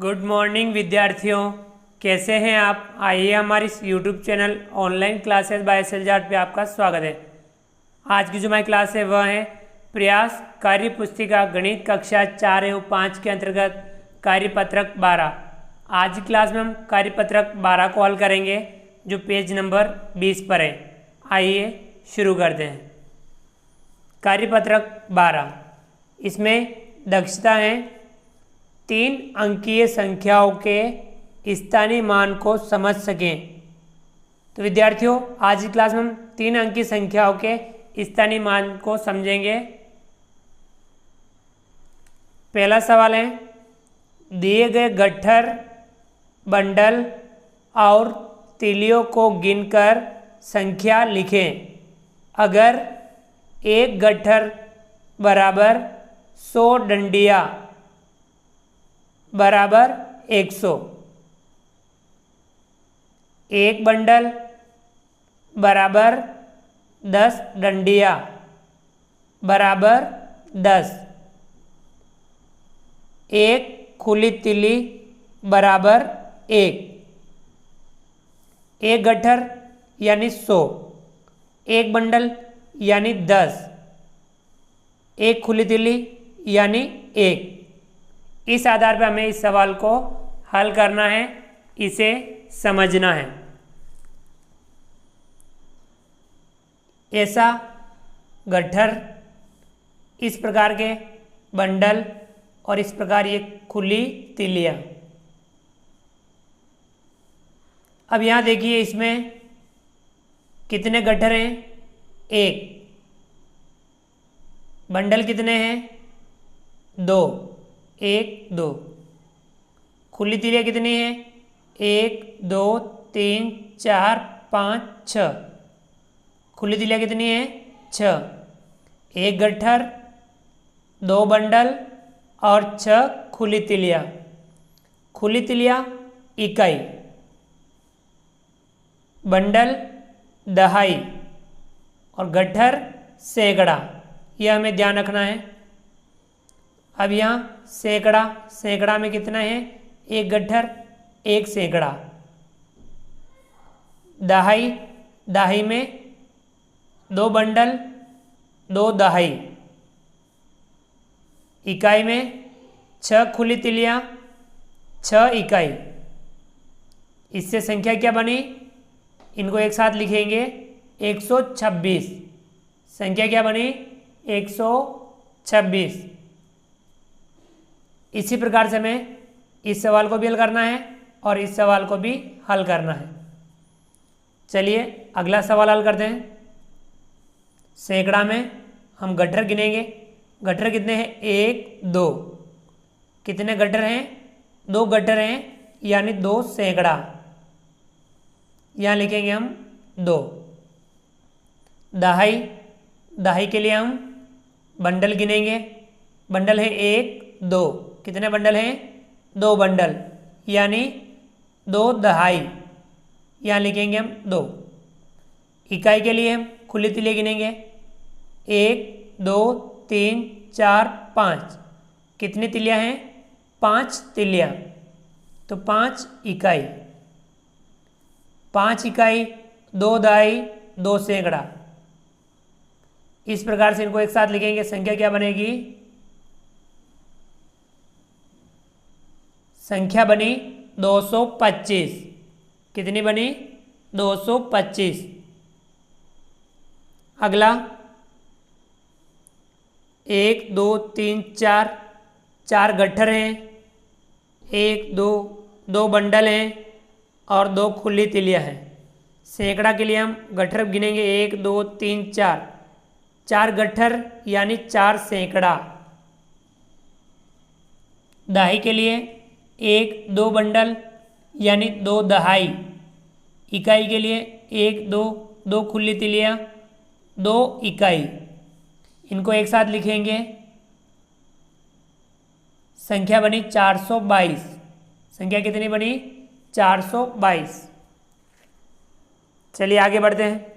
Good morning विद्यार्थियों, कैसे हैं आप। आइए हमारी इस YouTube channel online classes by एसएलजार्ट पे आपका स्वागत है। आज की जो हमारी क्लास है वह है प्रयास कार्य पुस्तिका गणित कक्षा 4 एवं 5 के अंतर्गत कार्यपत्रक 12। आज की क्लास में हम कार्यपत्रक 12 को हल करेंगे जो पेज नंबर 20 पर है। आइए शुरू करते हैं। कार्यपत्रक 12, इसमें दक्षता है 3 अंकीय संख्याओं के स्थानीय मान को समझ सकें। तो विद्यार्थियों, आज की क्लास में हम 3 अंकीय संख्याओं के स्थानीय मान को समझेंगे। पहला सवाल है, दिए गए गट्ठर, बंडल और तीलियों को गिनकर संख्या लिखें। अगर एक गट्ठर बराबर 100 डंडियाँ बराबर 100, एक बंडल बराबर 10 डंडियाँ बराबर 10, एक खुली तीली बराबर 1, एक गट्ठर यानी 100, एक बंडल यानी 10, एक खुली तीली यानी 1। इस आधार पर हमें इस सवाल को हल करना है, इसे समझना है। ऐसा गट्ठर, इस प्रकार के बंडल और इस प्रकार ये खुली तीलियाँ। अब यहाँ देखिए इसमें कितने गट्ठर हैं, 1। बंडल कितने हैं, 2, 1 2। खुली तीलियाँ कितनी हैं, 1 2 3 4 5 6। खुली तीलियाँ कितनी हैं, 6। एक गट्ठर, 2 बंडल और 6 खुली तीलियाँ। खुली तीलियाँ इकाई, बंडल दहाई और गट्ठर सैकड़ा, यह हमें ध्यान रखना है। अब यहाँ सैकड़ा में कितना है, एक गट्ठर, एक सैकड़ा। दहाई में 2 बंडल, 2 दहाई। इकाई में 6 खुली तीलियाँ, 6 इकाई। इससे संख्या क्या बनी, इनको एक साथ लिखेंगे 126। संख्या क्या बनी, 126। इसी प्रकार से हमें इस सवाल को भी हल करना है और इस सवाल को भी हल करना है। चलिए अगला सवाल हल करते हैं। सैकड़ा में हम गट्ठर गिनेंगे। गट्ठर कितने हैं, 1 2। कितने गट्ठर हैं, 2 गट्ठर हैं यानी 2 सैकड़ा। यहाँ लिखेंगे हम 2। दहाई के लिए हम बंडल गिनेंगे। बंडल है 1 2। कितने बंडल हैं, 2 बंडल यानी 2 दहाई। यहाँ लिखेंगे हम 2। इकाई के लिए हम खुली तीलियाँ गिनेंगे, 1 2 3 4 5। कितनी तीलियाँ हैं, 5 तीलियाँ, तो 5 इकाई। 5 इकाई, 2 दहाई, 2 सैकड़ा। इस प्रकार से इनको एक साथ लिखेंगे। संख्या क्या बनेगी, संख्या बनी 225। कितनी बनी, 225। अगला 1 2 3 4, 4 गट्ठर हैं, 1 2, 2 बंडल हैं और 2 खुली तीलियाँ हैं। सैकड़ा के लिए हम गट्ठर गिनेंगे, 1 2 3 4। 4 गट्ठर यानी 4 सैकड़ा। दहाई के लिए 1 2 बंडल यानी 2 दहाई। इकाई के लिए 1 2, 2 खुली तीलियाँ, 2 इकाई। इनको एक साथ लिखेंगे। संख्या बनी 422। संख्या कितनी बनी, 422। चलिए आगे बढ़ते हैं।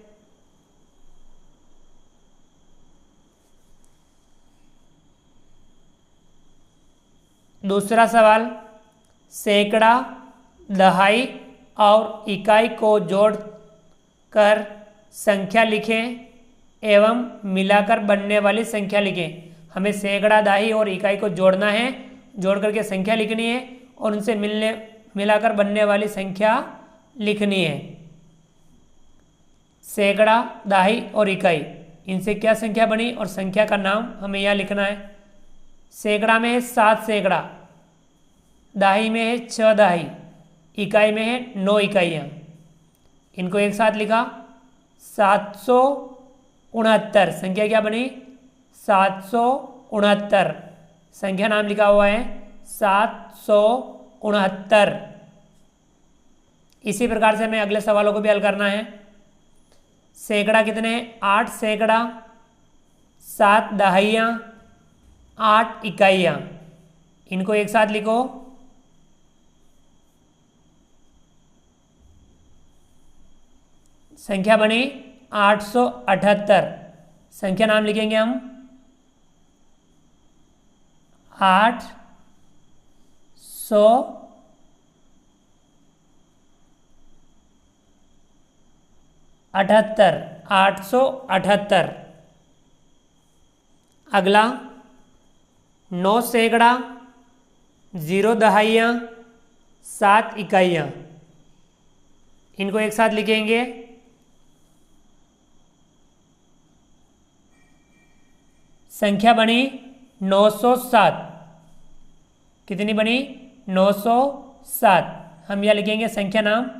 दूसरा सवाल, सैकड़ा, दहाई और इकाई को जोड़कर संख्या लिखें एवं मिलाकर बनने वाली संख्या लिखें। हमें सैकड़ा, दहाई और इकाई को जोड़ना है, जोड़ करके संख्या लिखनी है और उनसे मिलाकर बनने वाली संख्या लिखनी है। सैकड़ा, दहाई और इकाई, इनसे क्या संख्या बनी और संख्या का नाम हमें यहाँ लिखना है। सैकड़ा में है 7 सैकड़ा, दहाई में है 6 दहाई, इकाई में है 9 इकाइयाँ। इनको एक साथ लिखा 769। संख्या क्या बनी? 769। संख्या नाम लिखा हुआ है 769। इसी प्रकार से हमें अगले सवालों को भी हल करना है। सैकड़ा कितने हैं? 8 सैकड़ा, 7 दहाइयाँ, 8 इकाइयाँ। इनको एक साथ लिखो। संख्या बनी 878। संख्या नाम लिखेंगे हम 878। अगला 9 सैकड़ा, 0 दहाइयाँ, 7 इकाइयाँ। इनको एक साथ लिखेंगे। संख्या बनी 907। कितनी बनी? 907। हम यह लिखेंगे संख्या नाम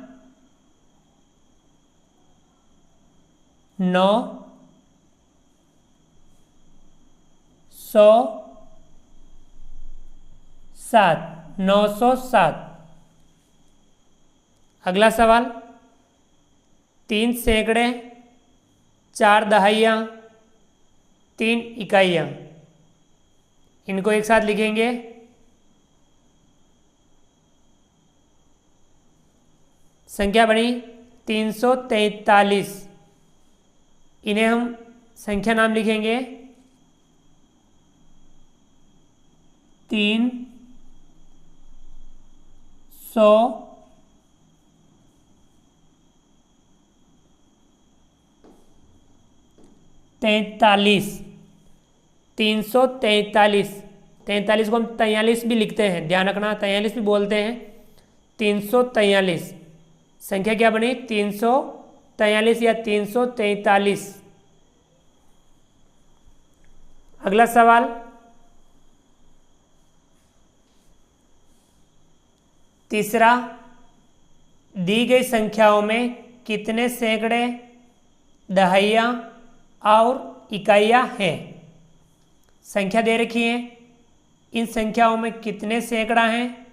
907। अगला सवाल 3 सैकड़े, 4 दहाइयाँ, 3 इकाइयाँ। इनको एक साथ लिखेंगे। संख्या बनी 343। इन्हें हम संख्या नाम लिखेंगे 343। 343। 43 को हम 43 भी लिखते हैं, ध्यान रखना, 43 भी बोलते हैं। 343। संख्या क्या बनी? 343 या 343। अगला सवाल तीसरा, दी गई संख्याओं में कितने सैकड़े, दहाइयाँ और इकाइयाँ हैं? संख्या दे रखी है, इन संख्याओं में कितने सैकड़ा हैं,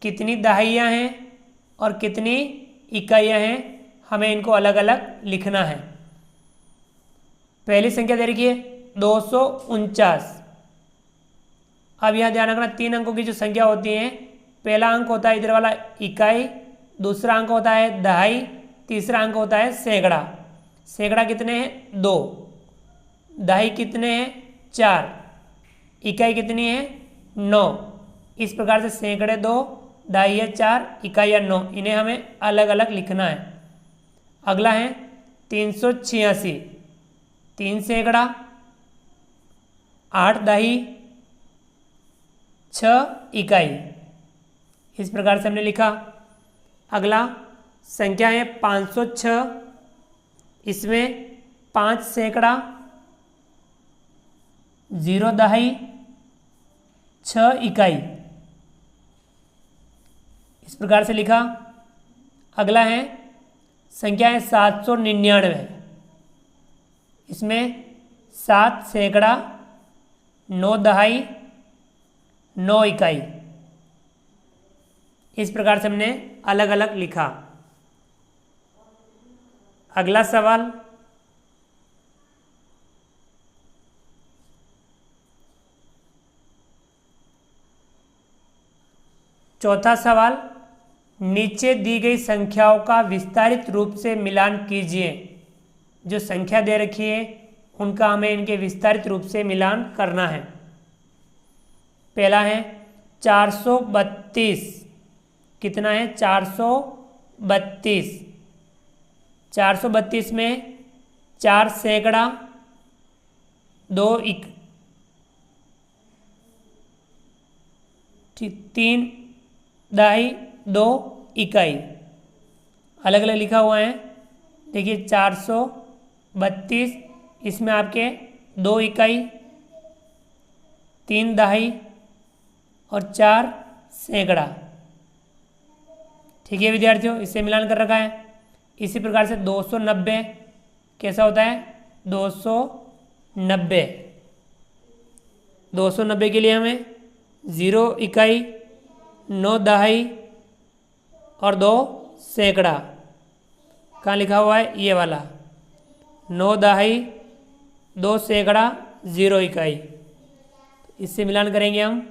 कितनी दहाइयाँ हैं और कितनी इकाइयाँ हैं, हमें इनको अलग अलग लिखना है। पहली संख्या दे रखी है 249। अब यहाँ ध्यान रखना, 3 अंकों की जो संख्या होती है, पहला अंक होता है इधर वाला इकाई, दूसरा अंक होता है दहाई, तीसरा अंक होता है सैकड़ा। सैकड़ा कितने हैं? 2। दहाई कितने हैं? 4। इकाई कितनी है? 9। इस प्रकार से सैकड़े 2, दहाइयाँ 4, इकाइयाँ 9, इन्हें हमें अलग अलग लिखना है। अगला है 386। 3 सैकड़ा, 8 दहाई, 6 इकाई। इस प्रकार से हमने लिखा। अगला संख्या है 506। इसमें 5 सैकड़ा, 0 दहाई, 6 इकाई। इस प्रकार से लिखा। अगला है संख्या है 799। इसमें 7 सैकड़ा, 9 दहाई, 9 इकाई। इस प्रकार से हमने अलग अलग लिखा। अगला सवाल चौथा सवाल, नीचे दी गई संख्याओं का विस्तारित रूप से मिलान कीजिए। जो संख्या दे रखी है उनका हमें इनके विस्तारित रूप से मिलान करना है। पहला है 432 कितना है 432। 432 में 4 सैकड़ा 2 3 दहाई 2 इकाई अलग अलग लिखा हुआ है। देखिए 432 इसमें आपके 2 इकाई 3 दहाई और 4 सैकड़ा। ठीक है विद्यार्थियों, इससे मिलान कर रखा है। इसी प्रकार से 290 कैसा होता है 290। 290 के लिए हमें 0 इकाई 9 दहाई और 2 सैकड़ा। कहाँ लिखा हुआ है ये वाला 9 दहाई 2 सैकड़ा 0 इकाई। इससे मिलान करेंगे हम।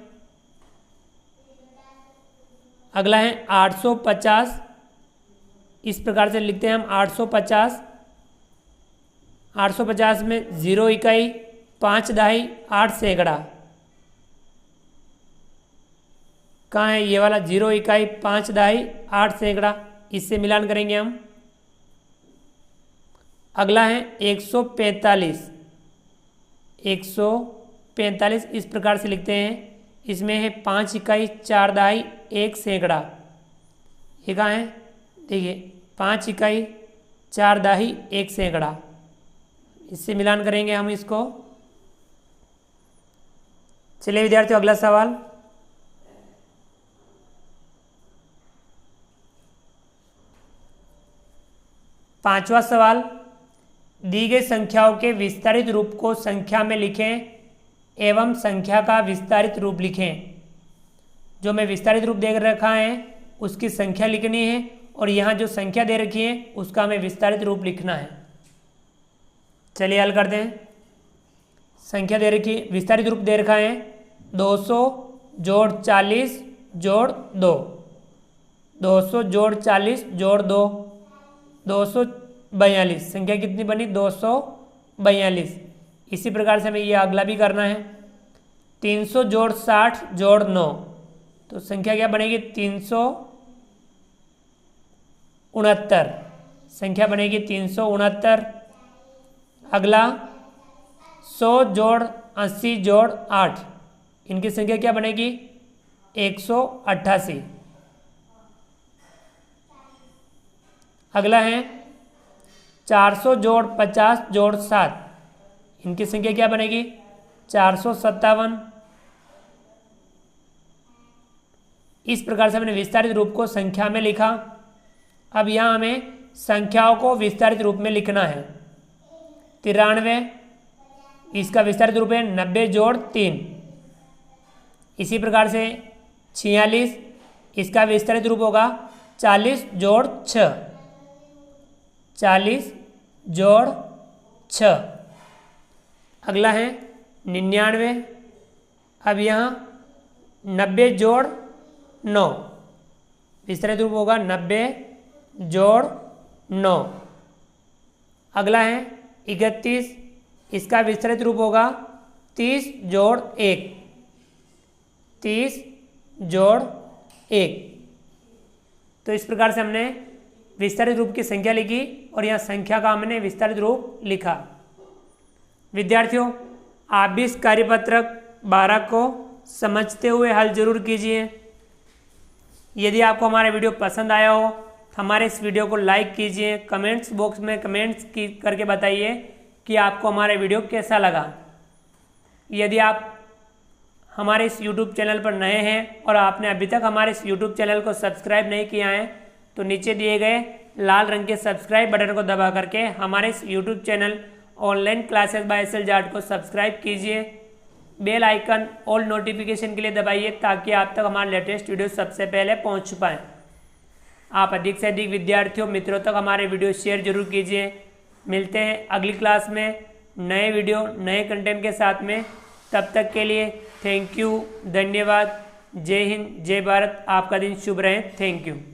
अगला है 850। इस प्रकार से लिखते हैं हम 850। 850 में 0 इकाई 5 दहाई 8 सैकड़ा। कहाँ है ये वाला 0 इकाई 5 दहाई 8 सैकड़ा। इससे मिलान करेंगे हम। अगला है 145। 145 इस प्रकार से लिखते हैं। इसमें है 5 इकाई 4 दहाई 1 सैकड़ा। ये कहाँ है देखिए 5 इकाई 4 दहाई 1 सैकड़ा। इससे मिलान करेंगे हम इसको। चलिए विद्यार्थियों अगला सवाल। पांचवा सवाल, दी गई संख्याओं के विस्तारित रूप को संख्या में लिखें एवं संख्या का विस्तारित रूप लिखें। जो मैं विस्तारित रूप दे रखा है उसकी संख्या लिखनी है और यहाँ जो संख्या दे रखी है उसका हमें विस्तारित रूप लिखना है। चलिए हल करते हैं। संख्या दे रखी विस्तारित रूप दे रखा है 200 जोड़ 40 जोड़ 2। 200 जोड़ 40 जोड़ 2 242। संख्या कितनी बनी 242। इसी प्रकार से हमें ये अगला भी करना है। 300 जोड़ 60 जोड़ 9 तो संख्या क्या बनेगी 369। संख्या बनेगी 369। अगला 100 जोड़ 80 जोड़ 8 इनकी संख्या क्या बनेगी 188। अगला है 400 जोड़ 50 जोड़ 7 इनकी संख्या क्या बनेगी 457। इस प्रकार से हमने विस्तारित रूप को संख्या में लिखा। अब यहाँ हमें संख्याओं को विस्तारित रूप में लिखना है। 93 इसका विस्तारित रूप है 90 जोड़ 3। इसी प्रकार से 46 इसका विस्तारित रूप होगा 40 जोड़ 6। 40 जोड़ 6। अगला है 99। अब यहाँ 90 जोड़ 9 विस्तारित रूप होगा 90 जोड़ 9। अगला है 31 इसका विस्तारित रूप होगा 30 जोड़ 1। 30 जोड़ 1। तो इस प्रकार से हमने विस्तारित रूप की संख्या लिखी और यहाँ संख्या का हमने विस्तारित रूप लिखा। विद्यार्थियों आप भी इस कार्यपत्रक 12 को समझते हुए हल जरूर कीजिए। यदि आपको हमारा वीडियो पसंद आया हो तो हमारे इस वीडियो को लाइक कीजिए। कमेंट्स बॉक्स में कमेंट्स करके बताइए कि आपको हमारा वीडियो कैसा लगा। यदि आप हमारे इस YouTube चैनल पर नए हैं और आपने अभी तक हमारे इस YouTube चैनल को सब्सक्राइब नहीं किया है तो नीचे दिए गए लाल रंग के सब्सक्राइब बटन को दबा करके हमारे इस YouTube channel online classes by S L Jat को सब्सक्राइब कीजिए। बेल आइकन ऑल नोटिफिकेशन के लिए दबाइए ताकि आप तक हमारे लेटेस्ट वीडियो सबसे पहले पहुंच पाएँ। आप अधिक से अधिक विद्यार्थियों मित्रों तक हमारे वीडियो शेयर जरूर कीजिए। मिलते हैं अगली क्लास में नए वीडियो नए कंटेंट के साथ में। तब तक के लिए थैंक यू, धन्यवाद। जय हिंद, जय भारत। आपका दिन शुभ रहे। Thank you.